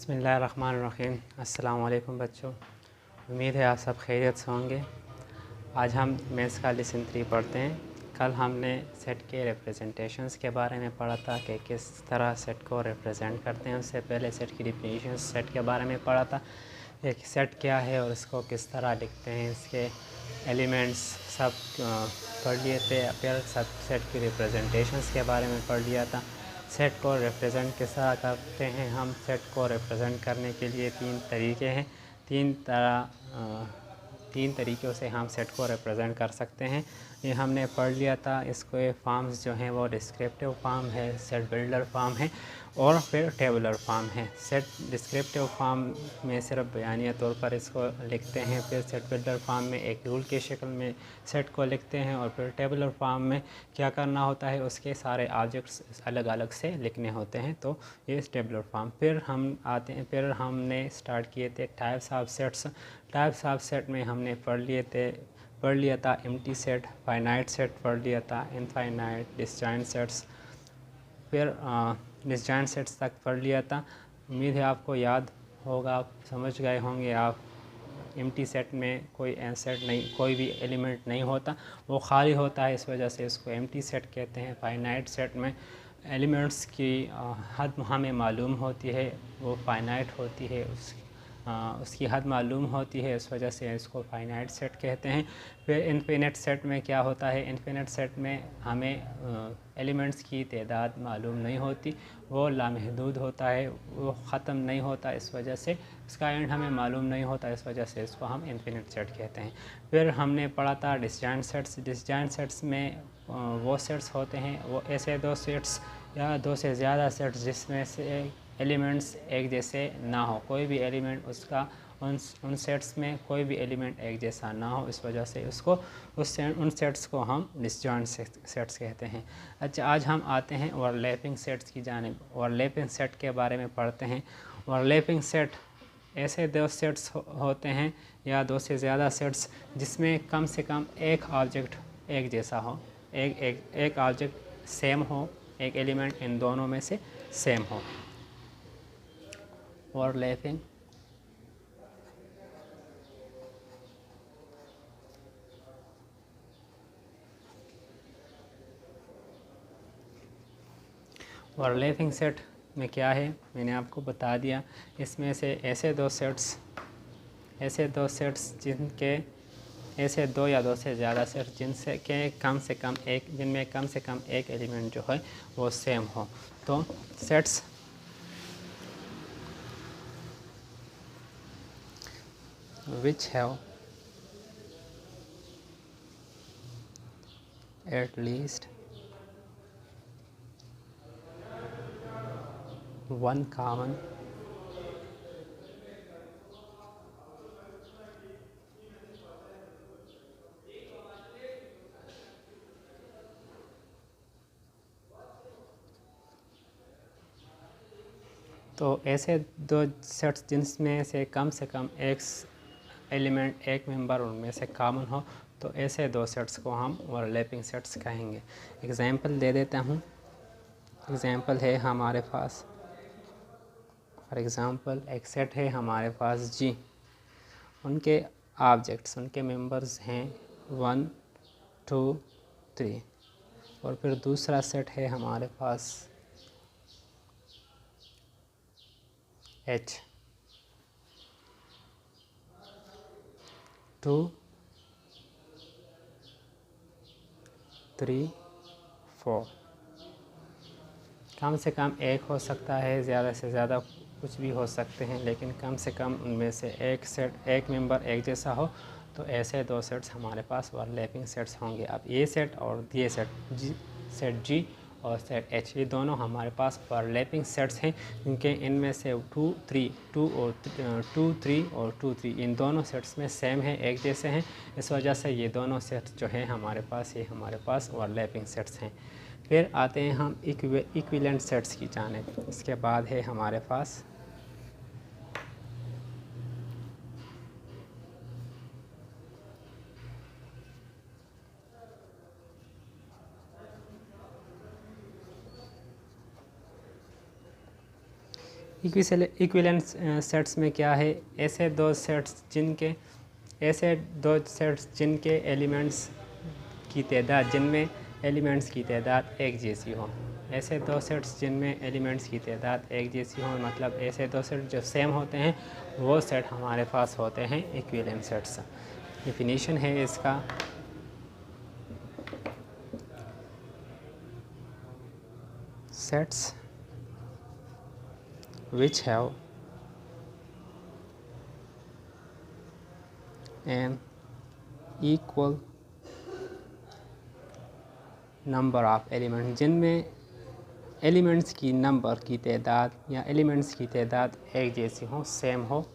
बिस्मिल्लाहिर्रहमानिर्रहीम। अस्सलाम वालेकुम बच्चों, उम्मीद है आप सब खैरियत से होंगे। आज हम मैथ्स का लेसन 3 पढ़ते हैं। कल हमने सेट के रिप्रेजेंटेशंस के बारे में पढ़ा था कि किस तरह सेट को रिप्रेजेंट करते हैं। उससे पहले सेट की डिफिनीशन सेट के बारे में पढ़ा था, एक सेट क्या है और इसको किस तरह लिखते हैं, इसके एलिमेंट्स सब पढ़ लिए थे। फिर सब सेट की रिप्रेजेंटेशंस के बारे में पढ़ लिया था। सेट को रिप्रेजेंट किस तरह करते हैं, हम सेट को रिप्रेजेंट करने के लिए तीन तरीके हैं। तीन तरीक़ों से हम सेट को रिप्रेजेंट कर सकते हैं, ये हमने पढ़ लिया था। इसको फॉर्म्स जो हैं वो डिस्क्रिप्टिव फॉर्म है, सेट बिल्डर फॉर्म है और फिर टेबुलर फॉर्म है। सेट डिस्क्रिप्टिव फॉर्म में सिर्फ बयानिया तौर पर इसको लिखते हैं, फिर सेट बिल्डर फॉर्म में एक रूल की शक्ल में सेट को लिखते हैं और फिर टेबुलर फॉर्म में क्या करना होता है, उसके सारे ऑब्जेक्ट्स अलग अलग से लिखने होते हैं। तो ये टेबुलर फॉर्म। फिर हम आते हैं, फिर हमने स्टार्ट किए थे types of sets. Types of set में हमने पढ़ लिया था एम्प्टी सेट, फाइनाइट सेट पढ़ लिया था, इनफाइनाइट, डिसजॉइंट सेट्स, फिर डिसजॉइंट सेट्स तक पढ़ लिया था। उम्मीद है आपको याद होगा, आप समझ गए होंगे। आप एम्प्टी सेट में कोई सेट नहीं, कोई भी एलिमेंट नहीं होता, वो खाली होता है, इस वजह से इसको एम्प्टी सेट कहते हैं। फाइनाइट सेट में एलिमेंट्स की हद हमें मालूम होती है, वो फाइनाइट होती है, उसकी हद मालूम होती है, इस वजह से इसको फाइनाइट सेट कहते हैं। फिर इनफिनिट सेट में क्या होता है, इनफिनिट सेट में हमें एलिमेंट्स की तादाद मालूम नहीं होती, वो लामहदूद होता है, वो ख़त्म नहीं होता, इस वजह से इसका एंड हमें मालूम नहीं होता, इस वजह से इसको हम इनफिनिट सेट कहते हैं। फिर हमने पढ़ा था डिसजॉइंट सेट्स। डिसजॉइंट सेट्स में वो सेट्स होते हैं, वो ऐसे दो सेट्स या दो से ज़्यादा सेट्स जिसमें से एलिमेंट्स एक जैसे ना हो, कोई भी एलिमेंट उसका उन सेट्स में कोई भी एलिमेंट एक जैसा ना हो, इस वजह से उसको उन सेट्स को हम डिसजॉइंट सेट्स कहते हैं। अच्छा, आज हम आते हैं ओवरलैपिंग सेट्स की जानिब। ओवरलैपिंग सेट के बारे में पढ़ते हैं। ओवरलैपिंग सेट ऐसे दो सेट्स होते हैं या दो से ज़्यादा सेट्स जिसमें कम से कम एक ऑब्जेक्ट एक जैसा हो, एक ऑब्जेक्ट सेम हो, एक एलिमेंट इन दोनों में से सेम हो। ओवरलैपिंग ओवरलैपिंग सेट में क्या है मैंने आपको बता दिया। इसमें से ऐसे दो सेट्स जिनके ऐसे दो या दो से ज़्यादा सेट्स जिनमें कम से कम एक एलिमेंट जो है वो सेम हो, तो sets which have at least one common तो ऐसे दो सेट्स जिनमें से कम एक एलिमेंट, एक मेंबर उनमें से कॉमन हो, तो ऐसे दो सेट्स को हम ओवरलैपिंग सेट्स कहेंगे। एग्जांपल दे देता हूँ। एग्जांपल है हमारे पास, फॉर एग्ज़ाम्पल एक सेट है हमारे पास जी, उनके ऑब्जेक्ट्स, उनके मेंबर्स हैं 1 2 3, और फिर दूसरा सेट है हमारे पास H 2 3 4। कम से कम एक हो सकता है, ज़्यादा से ज़्यादा कुछ भी हो सकते हैं, लेकिन कम से कम उनमें से एक मेंबर एक जैसा हो, तो ऐसे दो सेट्स हमारे पास ओवरलैपिंग सेट्स होंगे। अब ये सेट और ये सेट जी और सेट एच, ये दोनों हमारे पास ओवरलैपिंग सेट्स हैं, क्योंकि इनमें से 2 3 और 2 3 इन दोनों सेट्स में सेम है, एक जैसे हैं, इस वजह से ये दोनों सेट्स जो हैं हमारे पास ओवरलैपिंग सेट्स हैं। फिर आते हैं हम इक्विवेलेंट सेट्स की जानिब। इसके बाद है हमारे पास इक्विवेलेंट सेट्स में क्या है, ऐसे दो सेट्स जिनके एलिमेंट्स की तादाद जिनमें एलिमेंट्स की तादाद एक जैसी हो। ऐसे दो सेट्स जिनमें एलिमेंट्स की तादाद एक जैसी हो, मतलब ऐसे दो सेट जो सेम होते हैं वो सेट हमारे पास होते हैं इक्विवेलेंट सेट्स। डेफिनेशन है इसका, sets which have an equal number of elements, जिनमें एलिमेंट्स की नंबर की तादाद या एलिमेंट्स की तादाद एक जैसी हो, सेम हो,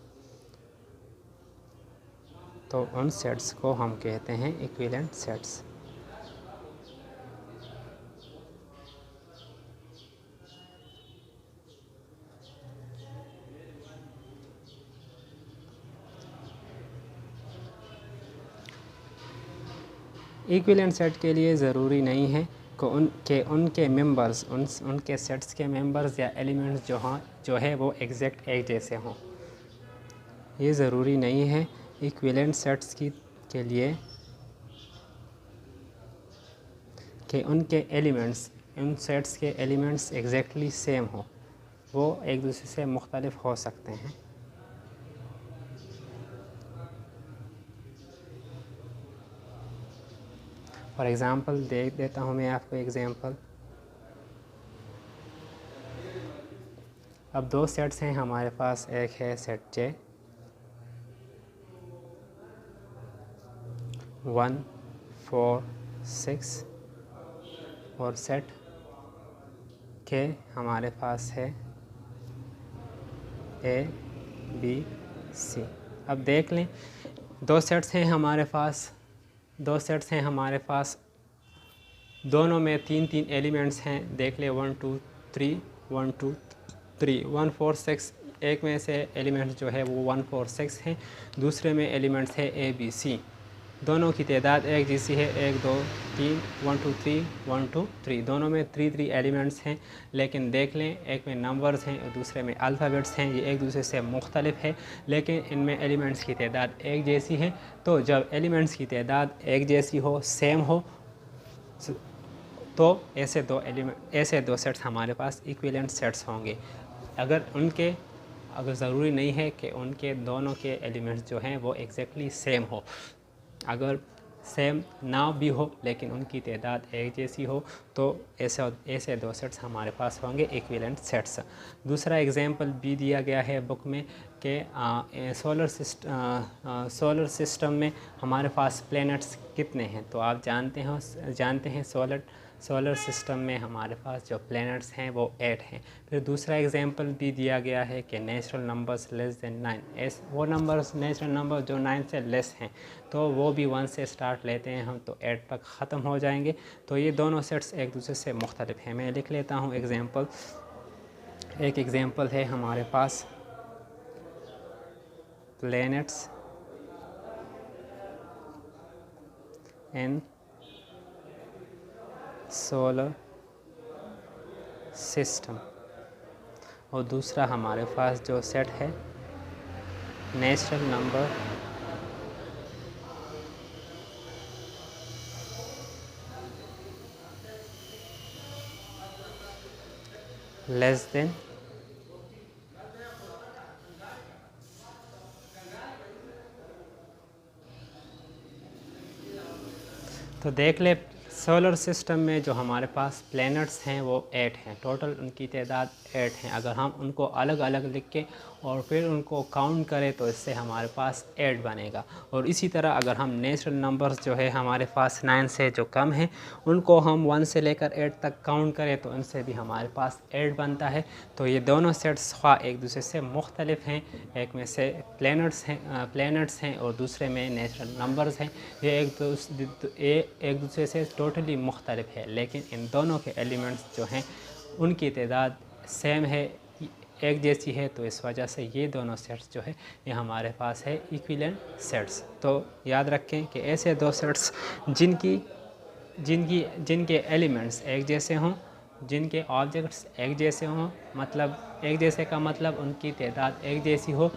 तो उन सेट्स को हम कहते हैं इक्विवेलेंट सेट्स। इक्विवेलेंट सेट के लिए ज़रूरी नहीं है कि उनके मेंबर्स उनके सेट्स के मेंबर्स या एलिमेंट्स जो है वो एग्जैक्ट एक जैसे हों। ये ज़रूरी नहीं है इक्विवेलेंट सेट्स के लिए कि उनके एलिमेंट्स उन सेट्स के एलिमेंट्स एग्जैक्टली सेम हो, वो एक दूसरे से मुख्तलिफ हो सकते हैं। फॉर एग्ज़ाम्पल दे देता हूँ मैं आपको एग्ज़ाम्पल। अब दो सेट्स हैं हमारे पास, एक है सेट J 1 4 6 और सेट K हमारे पास है A B C। अब देख लें, दो सेट्स हैं हमारे पास, दोनों में तीन एलिमेंट्स हैं। देख ले 1 2 3 1 2 3 1 4 6। एक में से एलिमेंट्स जो है वो 1 4 6 हैं, दूसरे में एलिमेंट्स है A B C। दोनों की तादाद एक जैसी है, 1 2 3 1 2 3 1 2 3। दोनों में 3 एलिमेंट्स हैं, लेकिन देख लें एक में नंबर्स हैं और दूसरे में अल्फ़ाबेट्स हैं। ये एक दूसरे से मुख्तलिफ है, लेकिन इनमें एलिमेंट्स की तादाद एक जैसी है। तो जब एलिमेंट्स की तादाद एक जैसी हो, सेम हो, तो ऐसे दो सेट्स हमारे पास इक्विवेलेंट सेट्स होंगे। अगर ज़रूरी नहीं है कि उनके दोनों के एलिमेंट्स जो हैं वो एग्जैक्टली सेम हो। अगर सेम ना भी हो लेकिन उनकी तादाद एक जैसी हो, तो ऐसे दो सेट्स हमारे पास होंगे इक्विवेलेंट सेट्स। दूसरा एग्जांपल भी दिया गया है बुक में कि सोलर सिस्टम में हमारे पास प्लैनेट्स कितने हैं। तो आप जानते हैं सोलर सिस्टम में हमारे पास जो प्लैनेट्स हैं वो 8 हैं। फिर दूसरा एग्जांपल भी दिया गया है कि नेचुरल नंबर्स लेस देन 9, वो नंबर्स नेचुरल नंबर जो 9 से लेस हैं तो वो भी 1 से स्टार्ट लेते हैं हम, तो 8 तक ख़त्म हो जाएंगे। तो ये दोनों सेट्स एक दूसरे से मुख्तलिफ हैं। मैं लिख लेता हूँ एग्जांपल। एक एग्जांपल है हमारे पास प्लैनेट्स इन सोलर सिस्टम, और दूसरा हमारे पास जो सेट है नेचुरल नंबर लेस देन तो देख ले सोलर सिस्टम में जो हमारे पास प्लैनेट्स हैं वो 8 हैं, टोटल उनकी तादाद 8 हैं। अगर हम उनको अलग अलग लिख के और फिर उनको काउंट करें तो इससे हमारे पास 8 बनेगा। और इसी तरह अगर हम नेचुरल नंबर्स जो है हमारे पास 9 से जो कम हैं उनको हम 1 से लेकर 8 तक काउंट करें तो उनसे भी हमारे पास 8 बनता है। तो ये दोनों सेट्स ख्वाह एक दूसरे से मुख्तलिफ हैं, एक में से प्लैनेट्स हैं और दूसरे में नेचुरल नंबर्स हैं। ये एक दूसरे से टोटली मुख्तलिफ है, लेकिन इन दोनों के एलिमेंट्स जो हैं उनकी तादाद सेम है, एक जैसी है। तो इस वजह से ये दोनों सेट्स जो है ये हमारे पास है इक्विवेलेंट सेट्स। तो याद रखें कि ऐसे दो सेट्स जिनके एलिमेंट्स एक जैसे हों, जिनके ऑब्जेक्ट्स एक जैसे हों, मतलब एक जैसे का मतलब उनकी तादाद एक जैसी हो,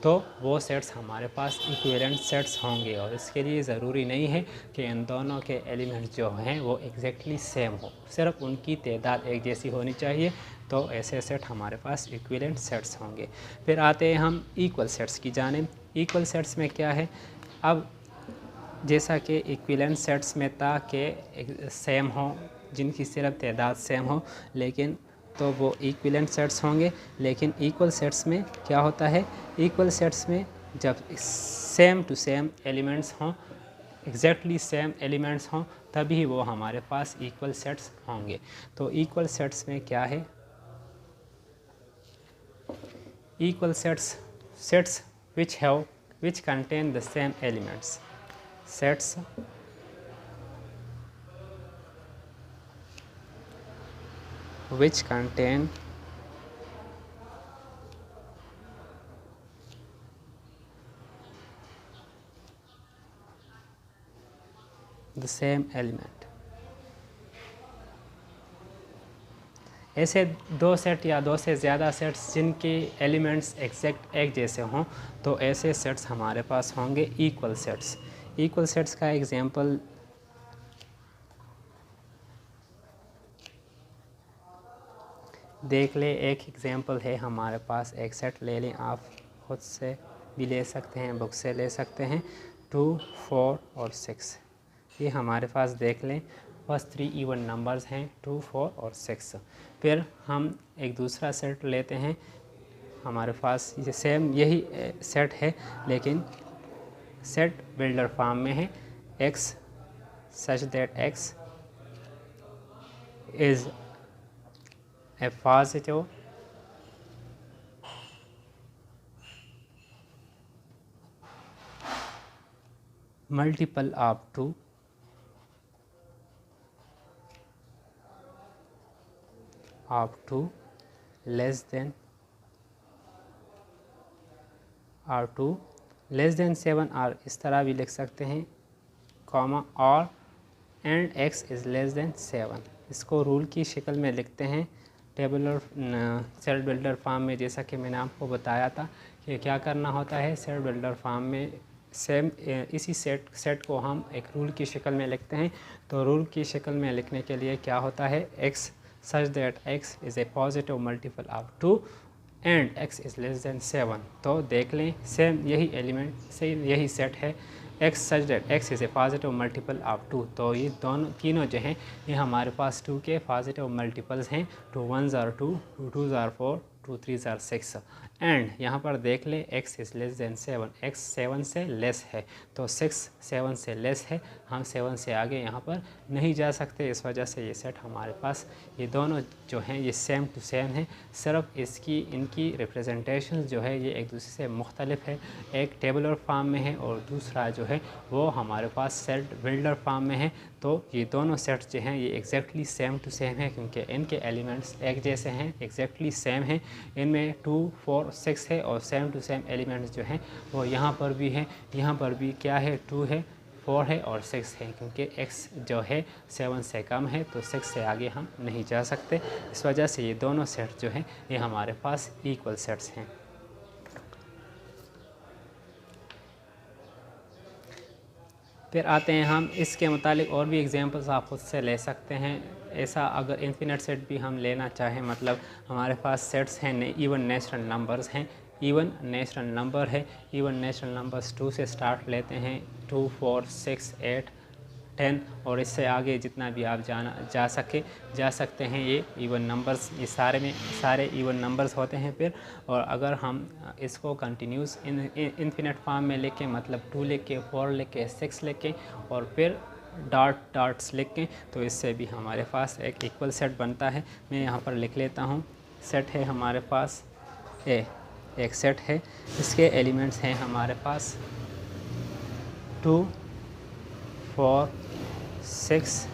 तो वो सेट्स हमारे पास इक्विवेलेंट सेट्स होंगे। और इसके लिए ज़रूरी नहीं है कि इन दोनों के एलिमेंट्स जो हैं वो एग्जैक्टली सेम हो, सिर्फ उनकी तादाद एक जैसी होनी चाहिए, तो ऐसे सेट हमारे पास इक्विवेलेंट सेट्स होंगे। फिर आते हैं हम इक्वल सेट्स की जानिब। इक्वल सेट्स में क्या है, अब जैसा कि इक्विवेलेंट सेट्स में था कि सेम हो, जिनकी सिर्फ तादाद सेम हो, लेकिन तो वो इक्विवेलेंट सेट्स होंगे। लेकिन इक्वल सेट्स में क्या होता है, इक्वल सेट्स में जब सेम टू सेम एलिमेंट्स हों, एग्जैक्टली सेम एलिमेंट्स हों, तभी वो हमारे पास इक्वल सेट्स होंगे। तो इक्वल सेट्स में क्या है, equal sets which contain the same elements, sets which contain the same element। ऐसे दो सेट या दो से ज़्यादा सेट्स जिनके एलिमेंट्स एग्जैक्ट एक जैसे हों, तो ऐसे सेट्स हमारे पास होंगे इक्वल सेट्स। इक्वल सेट्स का एग्जांपल देख ले। एक एग्जांपल है हमारे पास, एक सेट ले लें, आप खुद से भी ले सकते हैं, बुक से ले सकते हैं। 2, 4 और 6 ये हमारे पास देख लें, फर्स्ट 3 इवन नंबर्स हैं, 2, 4 और 6। फिर हम एक दूसरा सेट लेते हैं, हमारे पास ये सेम यही सेट है, लेकिन सेट बिल्डर फॉर्म में है। x such that x is a positive multiple of 2 less than or 2 less than 7, और इस तरह भी लिख सकते हैं, कॉमा और and x is less than 7। इसको रूल की शक्ल में लिखते हैं टेबुलर सेट बिल्डर फॉर्म में। जैसा कि मैंने आपको बताया था कि क्या करना होता है, सेट बिल्डर फॉर्म में सेम इसी सेट को हम एक रूल की शक्ल में लिखते हैं। तो रूल की शक्ल में लिखने के लिए क्या होता है, x such that x is a positive multiple of 2 and x is less than 7। तो देख लें, सेम यही एलिमेंट से यही सेट है, x such that x is a positive multiple of 2। तो ये दोनों तीनों जो हैं ये हमारे पास 2 के पॉजिटिव मल्टीपल्स हैं। 2 1s are 2, 2 2s are 4, 2 3s are 6। And यहाँ पर देख ले x is less than 7, x 7 से लेस है, तो 6 7 से लेस है, हम 7 से आगे यहाँ पर नहीं जा सकते। इस वजह से ये सेट हमारे पास ये दोनों जो हैं ये सेम टू सेम हैं, सिर्फ इनकी रिप्रेजेंटेशन जो है ये एक दूसरे से मुख्तलिफ है। एक टेबुलर फॉर्म में है और दूसरा जो है वो हमारे पास सेट बिल्डर फॉर्म में है। तो ये दोनों सेट्स जो हैं ये एग्जैक्टली सेम टू सेम है, क्योंकि इनके एलिमेंट्स एक जैसे हैं, एग्जैक्टली सेम हैं। इनमें 2 4 6 है और सेम टू सेम एलिमेंट्स जो हैं वो यहाँ पर भी हैं। यहाँ पर भी क्या है, 2 है, 4 है और 6 है, क्योंकि x जो है 7 से कम है, तो 6 से आगे हम नहीं जा सकते। इस वजह से ये दोनों सेट्स जो हैं ये हमारे पास इक्वल सेट्स हैं। फिर आते हैं हम इसके मुतालिक और भी एग्जांपल्स आप खुद से ले सकते हैं। ऐसा अगर इन्फिनिट सेट भी हम लेना चाहें, मतलब हमारे पास सेट्स हैं, इवन नेचुरल नंबर्स हैं, इवन नेचुरल नंबर है, इवन नेचुरल नंबर्स 2 से स्टार्ट लेते हैं, 2 4 6 8 10 और इससे आगे जितना भी आप जा सकते हैं। ये इवन नंबर्स, ये सारे इवन नंबर्स होते हैं। फिर और अगर हम इसको कंटिन्यूस इन्फिनिट फॉर्म में लेके, मतलब 2 लेके, 4 लेके, 6 लेके और फिर डॉट्स लिख के, तो इससे भी हमारे पास एक इक्वल सेट बनता है। मैं यहाँ पर लिख लेता हूँ, सेट है हमारे पास एक सेट है, इसके एलिमेंट्स हैं हमारे पास 2 4 6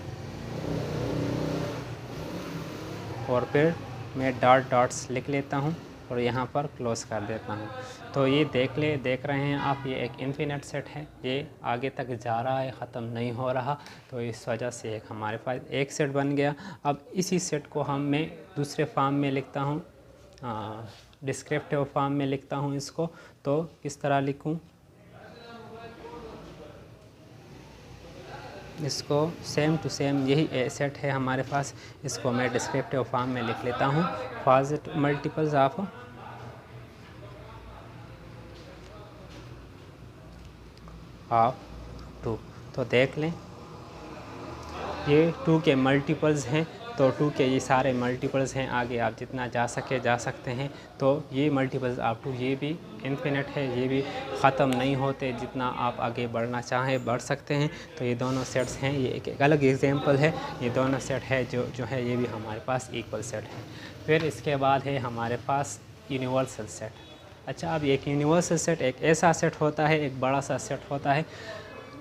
और फिर मैं डॉट्स लिख लेता हूँ और यहाँ पर क्लोज़ कर देता हूँ। तो ये देख रहे हैं आप, ये एक इन्फिनिट सेट है, ये आगे तक जा रहा है, ख़त्म नहीं हो रहा। तो इस वजह से एक हमारे पास एक सेट बन गया। अब इसी सेट को मैं दूसरे फॉर्म में लिखता हूँ, डिस्क्रिप्टिव फॉर्म में लिखता हूँ इसको। तो किस तरह लिखूँ इसको? सेम टू सेम यही सेट है हमारे पास, इसको मैं डिस्क्रिप्टिव फॉर्म में लिख लेता हूँ, पॉजिटिव मल्टीपल्स ऑफ टू। तो देख लें ये 2 के मल्टीपल्स हैं, तो 2 के ये सारे मल्टीपल्स हैं, आगे आप जितना जा सकते हैं। तो ये मल्टीपल्स ऑफ 2 ये भी इन्फिनिट है, ये भी ख़त्म नहीं होते, जितना आप आगे बढ़ना चाहें बढ़ सकते हैं। तो ये दोनों सेट्स हैं, ये एक अलग एग्जांपल है, ये दोनों सेट है जो है ये भी हमारे पास इक्वल सेट है। फिर इसके बाद है हमारे पास यूनिवर्सल सेट। अच्छा, अब एक यूनिवर्सल सेट एक ऐसा सेट होता है, एक बड़ा सा सेट होता है,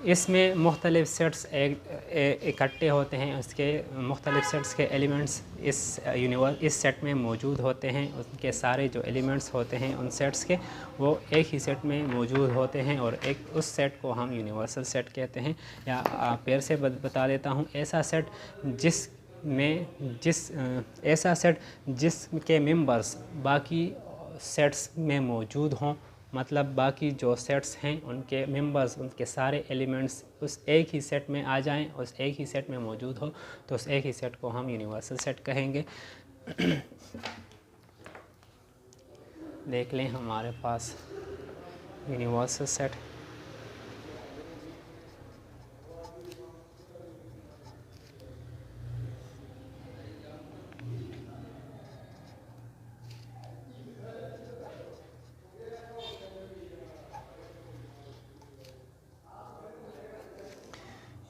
इसमें मुख्तलिफ़ सेट्स इकट्ठे होते हैं, उसके मुख्तलिफ़ सेट्स के एलिमेंट्स इस सेट में मौजूद होते हैं। उनके सारे जो एलिमेंट्स होते हैं उन सेट्स के, वो एक ही सेट में मौजूद होते हैं, और उस सेट को हम यूनिवर्सल सेट कहते हैं। या फिर से बता देता हूँ, ऐसा सेट जिसके मेंबर्स बाकी सेट्स में मौजूद हों, मतलब बाकी जो सेट्स हैं उनके मेंबर्स, उनके सारे एलिमेंट्स उस एक ही सेट में आ जाएं, उस एक ही सेट में मौजूद हो, तो उस एक ही सेट को हम यूनिवर्सल सेट कहेंगे। देख लें हमारे पास universal set.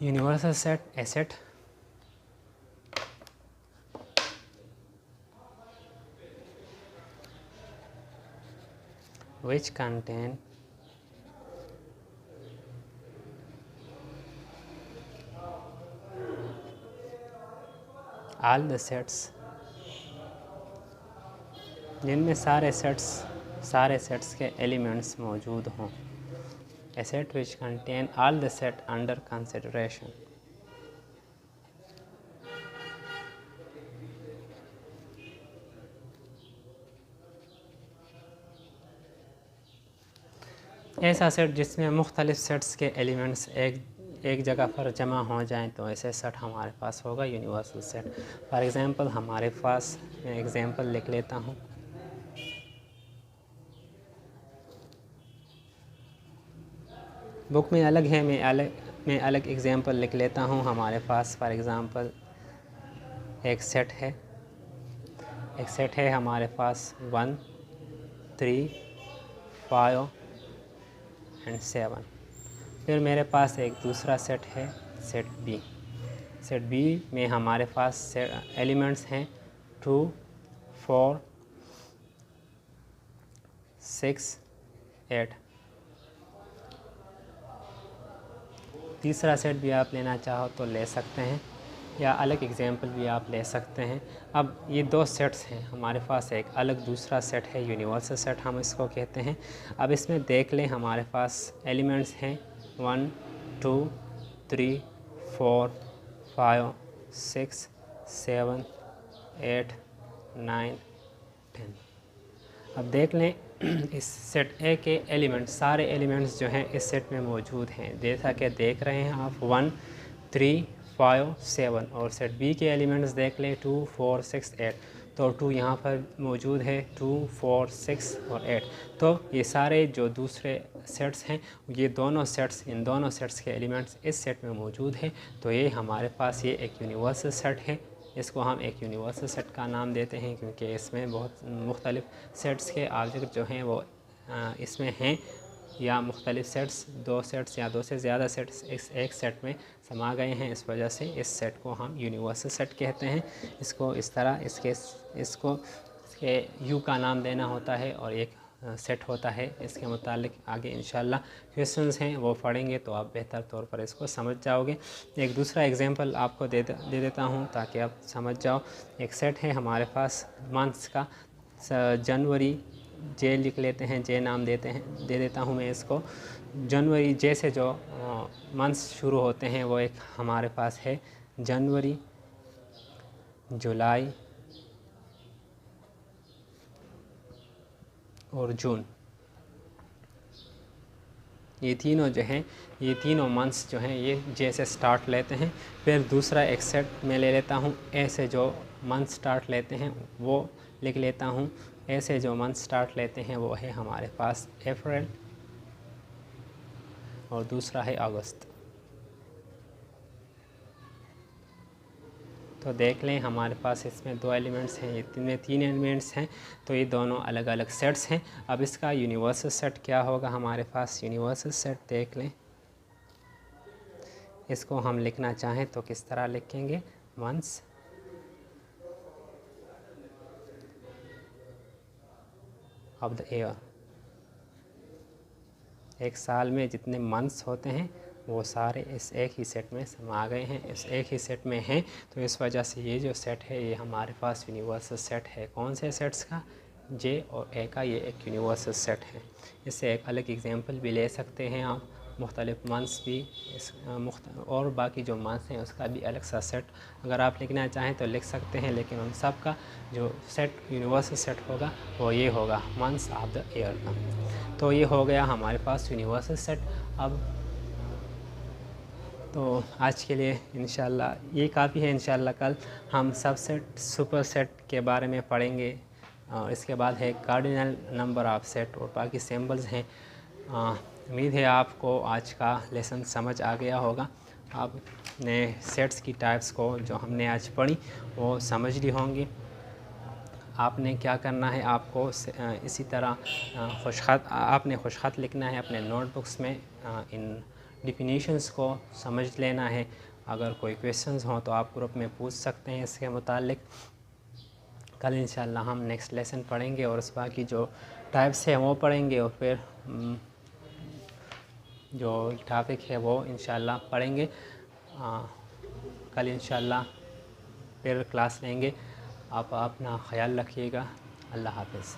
Universal set, a set which contain all the sets, जिनमें सारे सेट्स के एलिमेंट्स मौजूद हों। A set which contain all the set under consideration. ऐसा सेट जिसमें मुख्तलिफ़ सेट्स के एलिमेंट्स एक जगह पर जमा हो जाएं, तो ऐसे सेट हमारे पास होगा यूनिवर्सल सेट। फॉर एग्ज़ाम्पल हमारे पास, मैं एग्ज़ाम्पल लिख लेता हूँ। बुक में अलग है, मैं अलग एग्ज़ाम्पल लिख लेता हूँ। हमारे पास फॉर एग्ज़ाम्पल एक सेट है हमारे पास 1, 3, 5 एंड 7। फिर मेरे पास एक दूसरा सेट है, सेट बी में हमारे पास एलिमेंट्स हैं 2, 4, 6, 8। तीसरा सेट भी आप लेना चाहो तो ले सकते हैं, या अलग एग्जाम्पल भी आप ले सकते हैं। अब ये 2 सेट्स हैं हमारे पास, एक अलग दूसरा सेट है यूनिवर्सल सेट हम इसको कहते हैं। अब इसमें देख लें हमारे पास एलिमेंट्स हैं 1, 2, 3, 4, 5, 6, 7, 8, 9, 10। अब देख लें इस सेट ए के एलिमेंट्स, सारे एलिमेंट्स जो हैं इस सेट में मौजूद हैं, जैसा कि देख रहे हैं आप 1, 3, 5, 7। और सेट बी के एलिमेंट्स देख लें 2, 4, 6, 8। तो 2 यहाँ पर मौजूद है, 2, 4, 6 और 8। तो ये सारे जो दूसरे सेट्स हैं, ये इन दोनों सेट्स के एलिमेंट्स इस सेट में मौजूद हैं। तो ये हमारे पास ये एक यूनिवर्सल सेट है। इसको हम एक यूनिवर्सल सेट का नाम देते हैं, क्योंकि इसमें बहुत मुख्तलिफ़ सेट्स के ऑब्जेक्ट जो हैं वो इसमें हैं, या मुख्तलिफ़ सेट्स, 2 सेट्स या 2 से ज़्यादा सेट्स इस एक सेट में समा गए हैं। इस वजह से इस सेट को हम यूनिवर्सल सेट कहते हैं। इसको इस तरह इसके यू का नाम देना होता है, और एक सेट होता है। इसके मुतालिक आगे इंशाल्लाह क्वेश्चंस हैं वो पढ़ेंगे, तो आप बेहतर तौर पर इसको समझ जाओगे। एक दूसरा एग्जांपल आपको दे देता हूँ ताकि आप समझ जाओ। एक सेट है हमारे पास मंथ्स का, जनवरी जे लिख लेते हैं, जे नाम दे देता हूँ मैं इसको। जनवरी जे से जो मंथ्स शुरू होते हैं वो एक हमारे पास है जनवरी, जुलाई और जून। ये तीनों जो हैं, ये तीनों मंथ्स जो हैं ये जे से स्टार्ट लेते हैं। फिर दूसरा एक सेट में ले लेता हूँ, ए से जो मंथ स्टार्ट लेते हैं वो लिख लेता हूँ। ए से जो मंथ स्टार्ट लेते हैं वो है हमारे पास अप्रैल और दूसरा है अगस्त। तो देख लें हमारे पास इसमें 2 एलिमेंट्स हैं, इतने 3 एलिमेंट्स हैं, तो ये दोनों अलग अलग सेट्स हैं। अब इसका यूनिवर्सल सेट क्या होगा हमारे पास? यूनिवर्सल सेट देख लें, इसको हम लिखना चाहें तो किस तरह लिखेंगे? Months of the year. एक साल में जितने मंथ्स होते हैं वो सारे इस एक ही सेट में समा गए हैं, इस एक ही सेट में हैं। तो इस वजह से ये जो सेट है ये हमारे पास यूनिवर्सल सेट है। कौन से सेट्स का? जे और ए का, ये एक यूनिवर्सल सेट है। इससे एक अलग एग्जांपल भी ले सकते हैं आप, मुख्तलिफ मंथ्स भी और बाकी जो मंथ्स हैं उसका भी अलग सा सेट अगर आप लिखना चाहें तो लिख सकते हैं, लेकिन उन सब का जो सेट यूनिवर्सल सेट होगा वो ये होगा, मंथ्स ऑफ द ईयर का। तो ये हो गया हमारे पास यूनिवर्सल सेट। अब तो आज के लिए इंशाल्लाह ये काफ़ी है। इंशाल्लाह कल हम सबसेट, सुपर सेट के बारे में पढ़ेंगे। इसके बाद है कार्डिनल नंबर ऑफ सेट और बाकी सिंबल्स हैं। उम्मीद है आपको आज का लेसन समझ आ गया होगा। आपने सेट्स की टाइप्स को जो हमने आज पढ़ी वो समझ ली होंगी। आपने क्या करना है, आपको इसी तरह आपने खुशखत लिखना है अपने नोटबुक्स में। इन डिफिनीशंस को समझ लेना है। अगर कोई क्वेश्चंस हों तो आप ग्रुप में पूछ सकते हैं इसके मुतालिक। कल इंशाल्लाह हम नेक्स्ट लेसन पढ़ेंगे और उस बाकी जो टाइप्स है वो पढ़ेंगे और फिर जो टॉपिक है वो इंशाल्लाह पढ़ेंगे। कल इंशाल्लाह फिर क्लास लेंगे। आप अपना ख्याल रखिएगा। अल्लाह हाफ़िज़।